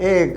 1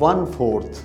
1/4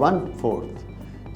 1/4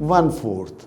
1/4۔